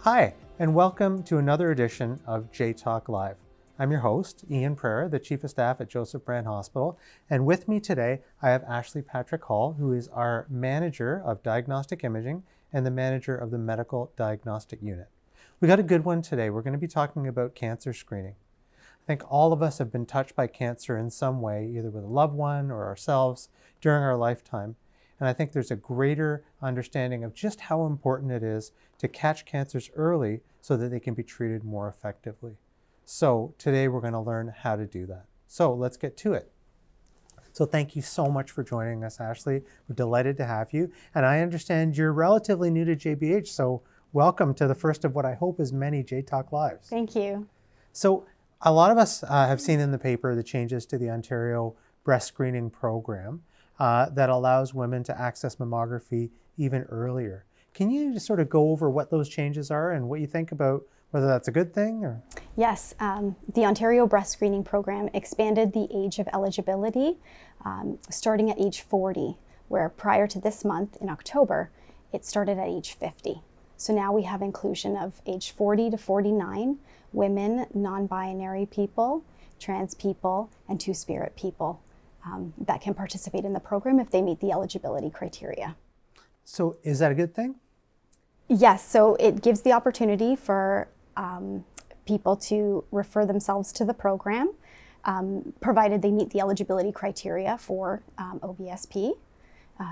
Hi, and welcome to another edition of J-Talk Live. I'm your host, Ian Preyra, the Chief of Staff at Joseph Brant Hospital, and with me today I have Ashley Patrick Hall, who is our Manager of Diagnostic Imaging and the Manager of the Medical Diagnostic Unit. We got a good one today. We're going to be talking about cancer screening. I think all of us have been touched by cancer in some way, either with a loved one or ourselves during our lifetime. And I think there's a greater understanding of just how important it is to catch cancers early so that they can be treated more effectively. So today we're going to learn how to do that. So let's get to it. So thank you so much for joining us, Ashley. We're delighted to have you. And I understand you're relatively new to JBH, so welcome to the first of what I hope is many J-Talk Lives. Thank you. So a lot of us have seen in the paper the changes to the Ontario breast screening program that allows women to access mammography even earlier. Can you just sort of go over what those changes are and what you think about whether that's a good thing? Or? Yes, the Ontario breast screening program expanded the age of eligibility starting at age 40, where prior to this month in October, it started at age 50. So now we have inclusion of age 40 to 49, women, non-binary people, trans people, and two-spirit people that can participate in the program if they meet the eligibility criteria. So is that a good thing? Yes, so it gives the opportunity for people to refer themselves to the program, provided they meet the eligibility criteria for OBSP.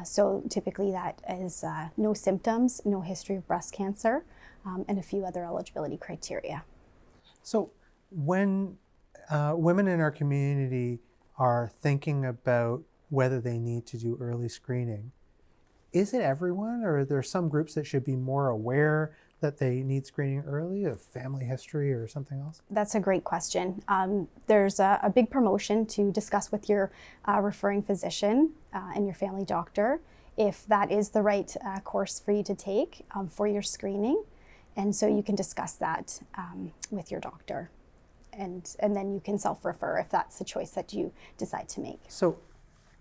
So typically that is no symptoms, no history of breast cancer, and a few other eligibility criteria. So when women in our community are thinking about whether they need to do early screening, is it everyone, or are there some groups that should be more aware that they need screening early, of family history or something else? That's a great question. There's a big promotion to discuss with your referring physician and your family doctor if that is the right course for you to take for your screening. And so you can discuss that with your doctor. And then you can self-refer if that's the choice that you decide to make. So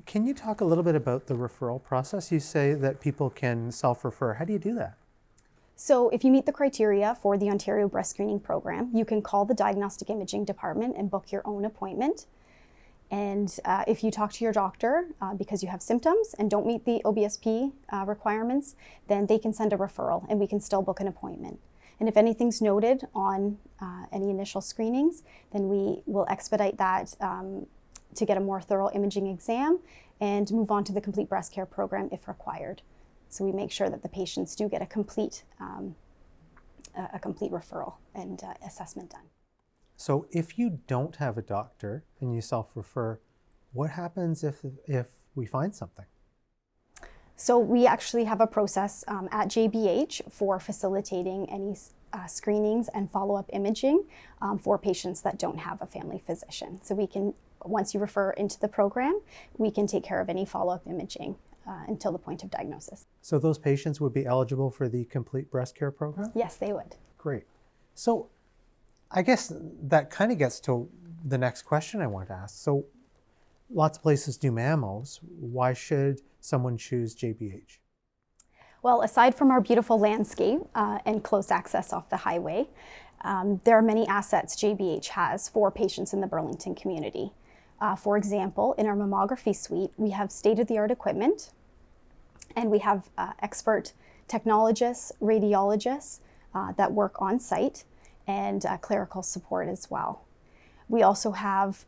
can you talk a little bit about the referral process? You say that people can self-refer. How do you do that? So if you meet the criteria for the Ontario breast screening program, you can call the Diagnostic Imaging Department and book your own appointment. And if you talk to your doctor because you have symptoms and don't meet the OBSP requirements, then they can send a referral and we can still book an appointment. And if anything's noted on any initial screenings, then we will expedite that to get a more thorough imaging exam and move on to the complete breast care program if required. So we make sure that the patients do get a complete referral and assessment done. So if you don't have a doctor and you self-refer, what happens if we find something? So we actually have a process at JBH for facilitating any screenings and follow-up imaging for patients that don't have a family physician. So we can, once you refer into the program, we can take care of any follow-up imaging until the point of diagnosis. So those patients would be eligible for the complete breast care program? Yes, they would. Great. So I guess that kind of gets to the next question I want to ask. So lots of places do mammos. Why should someone choose JBH? Well, aside from our beautiful landscape and close access off the highway, there are many assets JBH has for patients in the Burlington community. For example, in our mammography suite, we have state-of-the-art equipment, and we have expert technologists, radiologists that work on site, and clerical support as well. We also have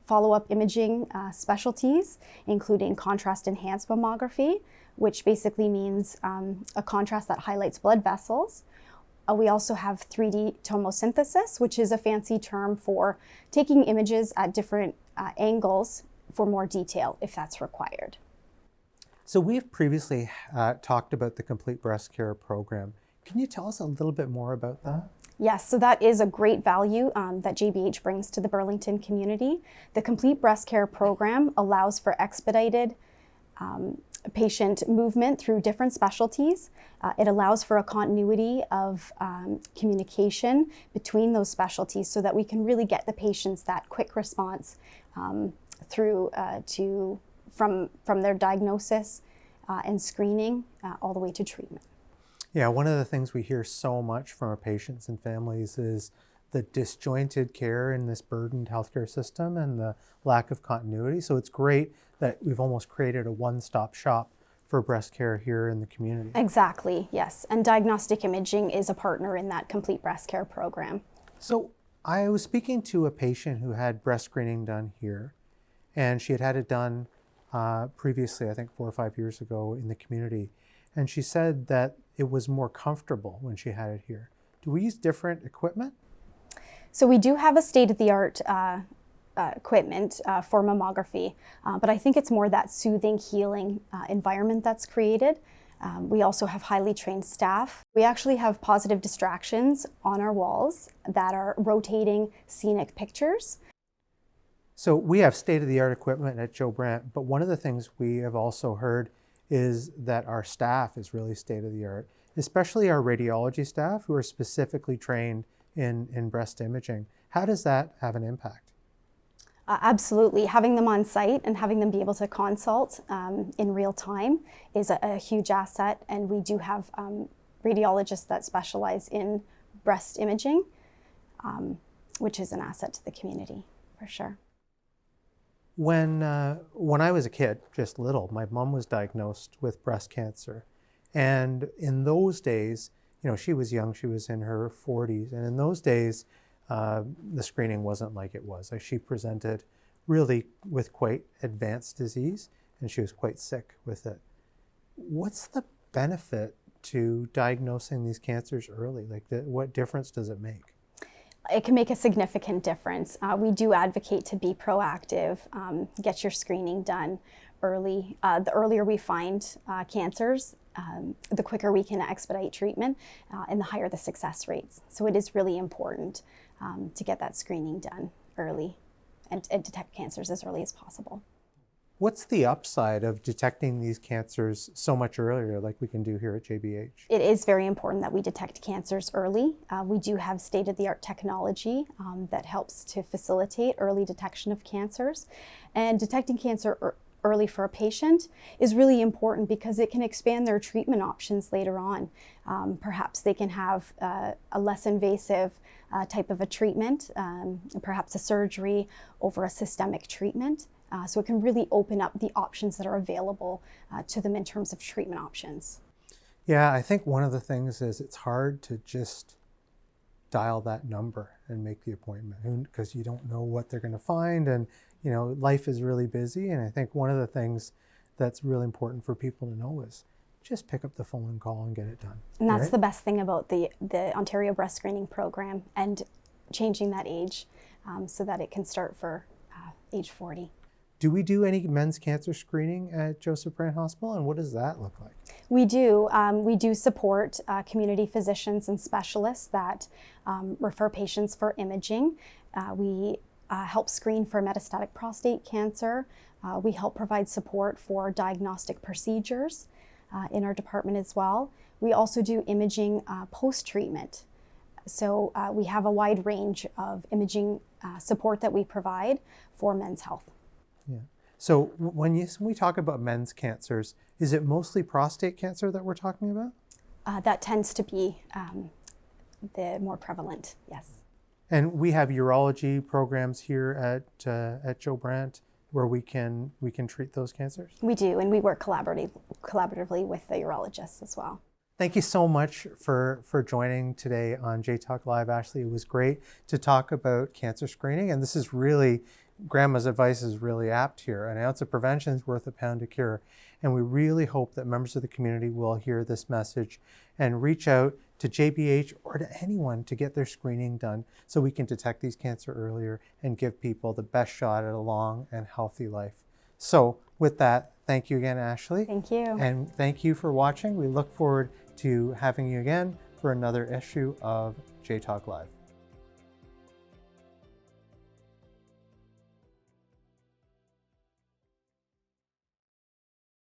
follow-up imaging specialties, including contrast-enhanced mammography, which basically means a contrast that highlights blood vessels. We also have 3D tomosynthesis, which is a fancy term for taking images at different angles for more detail if that's required. So we've previously talked about the complete breast care program. Can you tell us a little bit more about that? Yes, so that is a great value that JBH brings to the Burlington community. The complete breast care program allows for expedited patient movement through different specialties. It allows for a continuity of communication between those specialties so that we can really get the patients that quick response through from their diagnosis and screening all the way to treatment. Yeah, one of the things we hear so much from our patients and families is the disjointed care in this burdened healthcare system and the lack of continuity. So it's great that we've almost created a one-stop shop for breast care here in the community. Exactly, yes. And Diagnostic Imaging is a partner in that complete breast care program. So I was speaking to a patient who had breast screening done here, and she had had it done previously, I think 4 or 5 years ago in the community. And she said that it was more comfortable when she had it here. Do we use different equipment? So we do have a state-of-the-art equipment for mammography, but I think it's more that soothing, healing environment that's created. We also have highly trained staff. We actually have positive distractions on our walls that are rotating scenic pictures. So we have state-of-the-art equipment at Joe Brant, but one of the things we have also heard is that our staff is really state-of-the-art, especially our radiology staff who are specifically trained in breast imaging. How does that have an impact? Absolutely. Having them on site and having them be able to consult in real time is a huge asset. And we do have radiologists that specialize in breast imaging, which is an asset to the community for sure. When I was a kid, just little, my mom was diagnosed with breast cancer. And in those days, you know, she was young, she was in her 40s. And in those days, the screening wasn't like it was. Like, she presented really with quite advanced disease, and she was quite sick with it. What's the benefit to diagnosing these cancers early? Like, what difference does it make? It can make a significant difference. We do advocate to be proactive, get your screening done early. The earlier we find cancers, the quicker we can expedite treatment and the higher the success rates. So it is really important to get that screening done early and detect cancers as early as possible. What's the upside of detecting these cancers so much earlier, like we can do here at JBH? It is very important that we detect cancers early. We do have state-of-the-art technology that helps to facilitate early detection of cancers. And detecting cancer early for a patient is really important because it can expand their treatment options later on. Perhaps they can have a less invasive type of a treatment, perhaps a surgery over a systemic treatment. So it can really open up the options that are available to them in terms of treatment options. Yeah, I think one of the things is it's hard to just dial that number and make the appointment because you don't know what they're going to find, and you know, life is really busy. And I think one of the things that's really important for people to know is just pick up the phone and call and get it done. And that's right? the best thing about the Ontario breast screening program and changing that age so that it can start for age 40. Do we do any men's cancer screening at Joseph Brant Hospital, and what does that look like? We do. We do support community physicians and specialists that refer patients for imaging. We help screen for metastatic prostate cancer. We help provide support for diagnostic procedures in our department as well. We also do imaging post-treatment. So we have a wide range of imaging support that we provide for men's health. Yeah. So when we talk about men's cancers, is it mostly prostate cancer that we're talking about? That tends to be the more prevalent, yes. And we have urology programs here at Joe Brant where we can treat those cancers? We do, and we work collaboratively with the urologists as well. Thank you so much for joining today on J-Talk Live, Ashley. It was great to talk about cancer screening, and this is really, Grandma's advice is really apt here. An ounce of prevention is worth a pound of cure. And we really hope that members of the community will hear this message and reach out to JBH or to anyone to get their screening done so we can detect these cancer earlier and give people the best shot at a long and healthy life. So with that, thank you again, Ashley. Thank you. And thank you for watching. We look forward to having you again for another issue of J-Talk Live.